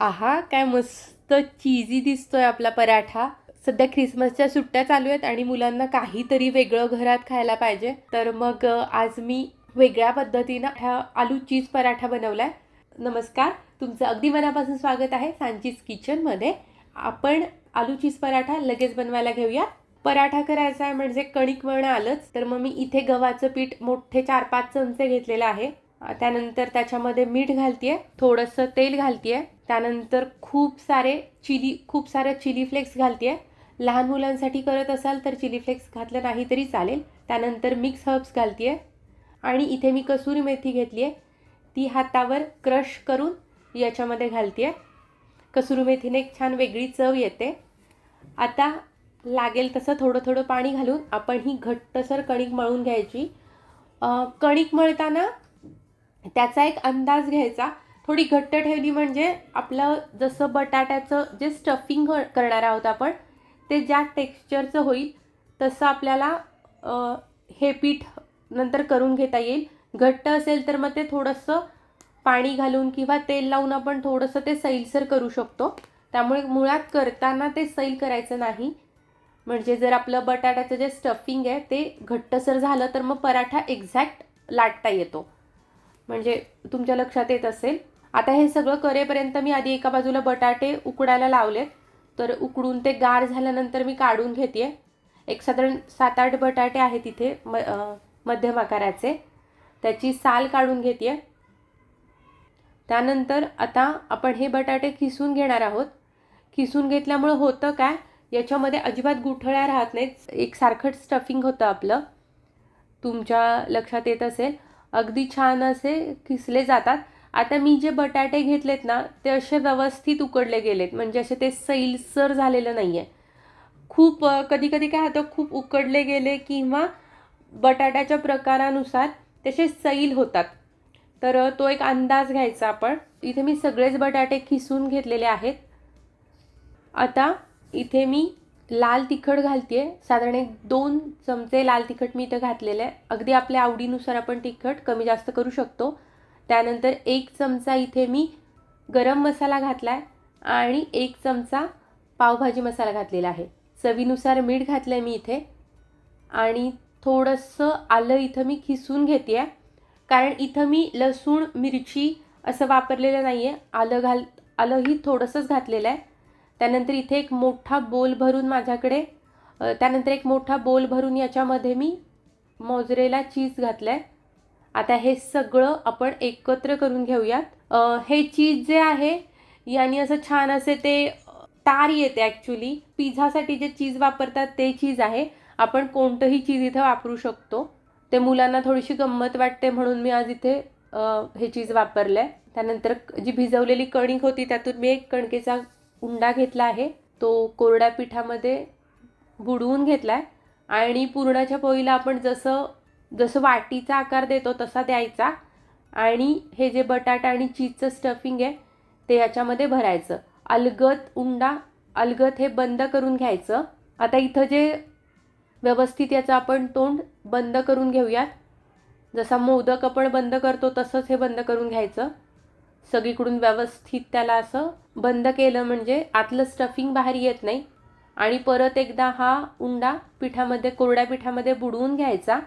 आहा, काय मस्त चीजी दिसतोय आपला पराठा. सध्या ख्रिसमसच्या सुट्ट्या चालू आहेत आणि मुलांना काहीतरी वेगळं घरात खायला पाहिजे. तर मग आज मी वेगळ्या पद्धतीनं हा आलू चीज पराठा बनवलाय. नमस्कार, तुमचं अगदी मनापासून स्वागत आहे सांचीज किचनमध्ये. आपण आलू चीज पराठा लगेच बनवायला घेऊया. पराठा करायचा आहे म्हणजे कणिक मळणं आलंच. तर मग मी इथे गव्हाचं पीठ मोठे 4-5 चमचे घेतलेलं आहे. त्यानंतर त्याच्यामध्ये मीठ घालतेय, थोडंसं तेल घालतेय, त्यानंतर खूप सारे चिली फ्लेक्स घालतेय. लहान मुलांसाठी करत असाल तर चिली फ्लेक्स घातलं नाही तरी चालेल. त्यानंतर मिक्स हर्ब्स घालतेय आणि इथे मी कसुरी मेथी घेतली आहे, ती हातावर क्रश करून याच्यामध्ये घालतेय. कसुरी मेथीने एक छान वेगळी चव येते. आता लागेल तसं थोडं थोडं पाणी घालून आपण ही घट्टसर कणिक मळून घ्यायची. कणिक मळताना त्याचा एक अंदाज घ्यायचा. थोडी घट्ट ठेवली म्हणजे आपलं जसं बटाट्याचं जे स्टफिंग करणार आहोत आपण, ते ज्या टेक्स्चरचं होईल तसं आपल्याला हे पीठ नंतर करून घेता येईल. घट्ट असेल तर मग ते थोडंसं पाणी घालून किंवा तेल लावून आपण थोडंसं ते सैलसर करू शकतो. त्यामुळे मुळात करताना ते सैल करायचं नाही. म्हणजे जर आपलं बटाट्याचं जे स्टफिंग आहे ते घट्टसर झालं तर मग पराठा एक्झॅक्ट लाटता येतो. म्हणजे तुमच्या लक्षात येत असेल. आता हे सगळं करेपर्यंत मी आधी एका बाजूला बटाटे उकडायला लावलेत. तर उकडून ते गार झाल्यानंतर मी काढून घेते. एक साधारण 7-8 बटाटे आहेत इथे मध्यम आकाराचे. त्याची साल काढून घेते. त्यानंतर आता आपण हे बटाटे खिसून घेणार आहोत. खिसून घेतल्यामुळं होतं काय, याच्यामध्ये अजिबात गुठळ्या राहत नाहीत. एकसारखं स्टफिंग होतं आपलं. तुमच्या लक्षात येत असेल, अगदी छान असे खिसले जातात. आता मी जे बटाटे घेतलेत ना, ते असे व्यवस्थित उकडले गेलेत, म्हणजे असे ते सैलसर झालेलं नाही आहे. खूप कधी कधी काय होतं, खूप उकडले गेले किंवा बटाट्याच्या प्रकारानुसार तसे सैल होतात. तर तो एक अंदाज घ्यायचा आपण. इथे मी सगळेच बटाटे खिसून घेतलेले आहेत. आता इथे मी लाल तिखट घालते. साधारण 1-2 चमचे लाल तिखट मी इथं घातलेलं आहे. अगदी आपल्या आवडीनुसार आपण तिखट कमी जास्त करू शकतो. त्यानंतर 1 चमचा इथे मी गरम मसाला घातला आहे आणि 1 चमचा पावभाजी मसाला घातलेला आहे. चवीनुसार मीठ घातलं आहे मी इथे आणि थोडंसं आलं इथं मी खिसून घेते आहे. कारण इथं मी लसूण मिरची असं वापरलेलं नाही आहे. आलंही थोडंसंच घातलेलं आहे. त्यानंतर इथे एक मोठा बोल भरून याच्यामध्ये मी मोझरेला चीज घातलं आहे. आता हे सगळं आपण एकत्र करून घेऊयात. हे चीज जे आहे याने असं छान असे ते तार येते. ॲक्च्युली पिझ्झासाठी जे चीज वापरतात ते चीज आहे. आपण कोणतंही चीज इथं वापरू शकतो. ते मुलांना थोडीशी गंमत वाटते म्हणून मी आज इथे हे चीज वापरलं आहे. त्यानंतर जी भिजवलेली कणिक होती त्यातून मी एक कणकेचा उंडा घेतला आहे. तो कोरड्या पिठामध्ये बुडवून घेतला आहे आणि पुरणाच्या पोळीला आपण जसं वाटीचा आकार देतो तसा द्यायचा आणि हे जे बटाटा आणि चीजचं स्टफिंग आहे ते याच्यामध्ये भरायचं. अलगद हे बंद करून घ्यायचं. आता इथं जे व्यवस्थित याचं आपण तोंड बंद करून घेऊयात. जसा मोदक आपण बंद करतो तसंच हे बंद करून घ्यायचं. सगळीकडून व्यवस्थित त्याला असं बंद केलं म्हणजे आतलं स्टफिंग बाहेर येत नाही. आणि परत एकदा हा उंडा कोरड्या पिठामध्ये बुडवून घ्यायचा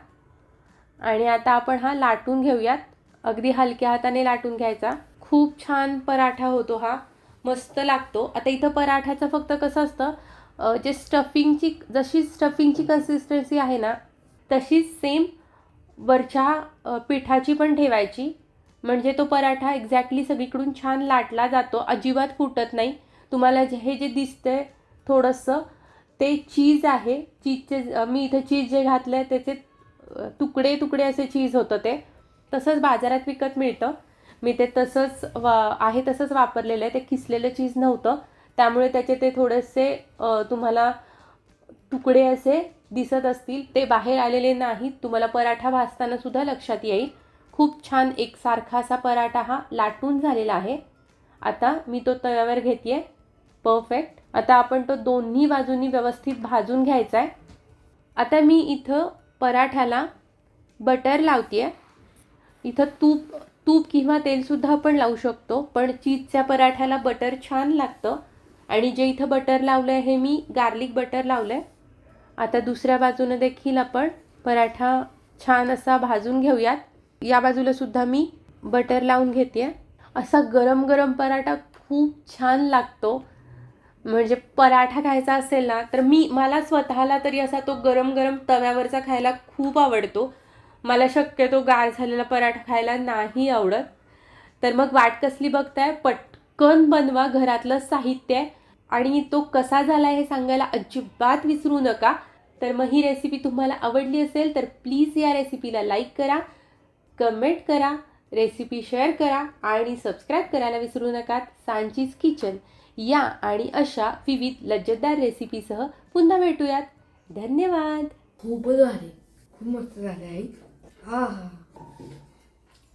आणि आता आपण हा लाटून घेऊयात. अगदी हलक्या हाताने लाटून घ्यायचा. खूप छान पराठा होतो हा, मस्त लागतो. आता इथं पराठ्याचं फक्त कसं असतं, जशी स्टफिंगची कन्सिस्टन्सी आहे ना तशीच सेम वरच्या पिठाची पण ठेवायची. म्हणजे तो पराठा एक्झॅक्टली सगळीकडून छान लाटला जातो, अजिबात फुटत नाही. तुम्हाला हे जे दिसतंय थोडंसं ते चीज आहे. मी इथं चीज जे घातलं आहे त्याचे तुकडे तुकडे असे चीज होतं. ते तसंच बाजारात विकत मिळतं. मी ते तसंच तसंच वापरलेलं आहे. ते किसलेलं चीज नव्हतं, त्यामुळे त्याचे ते थोडेसे तुम्हाला तुकडे असे दिसत असतील. ते बाहेर आलेले नाहीत. तुम्हाला पराठा भाजताना सुद्धा लक्षात येईल. खूप छान एकसारखा असा पराठा हा लाटून झालेला आहे. आता मी तो तव्यावर घेते. परफेक्ट. आता आपण तो दोन्ही बाजूंनी व्यवस्थित भाजून घ्यायचा आहे. आता मी इथं पराठ्याला बटर लावते. इथं तूप तूप किंवा तेलसुद्धा आपण लावू शकतो, पण चीजच्या पराठ्याला बटर छान लागतं. आणि जे इथं बटर लावलं आहे हे मी गार्लिक बटर लावलं आहे. आता दुसऱ्या बाजूनं देखील आपण पराठा छान असा भाजून घेऊयात. या बाजूला सुद्धा मी बटर लावून घेते. असा गरम गरम पराठा खूप छान लागतो. म्हणजे पराठा खायचा असेल ना तर मला स्वतःला तरी असा तो गरम गरम तव्यावरचा खायला खूप आवडतो. मला शक्यतो गार झालेला पराठा खायला नाही आवडत. तर मग वाट कसली बघताय, पटकन बनवा. घरातलं साहित्य आहे आणि तो कसा झाला हे सांगायला अजिबात विसरू नका. तर मग ही रेसिपी तुम्हाला आवडली असेल तर प्लीज या रेसिपीला लाईक करा, कमेंट करा, रेसिपी शेअर करा आणि सबस्क्राईब करायला विसरू नका. सांचीज किचन या आणि अशा विविध लज्जतदार रेसिपीसह पुन्हा भेटूयात. धन्यवाद. खूपच भारी, खूप मस्त झाले आई. हा हा.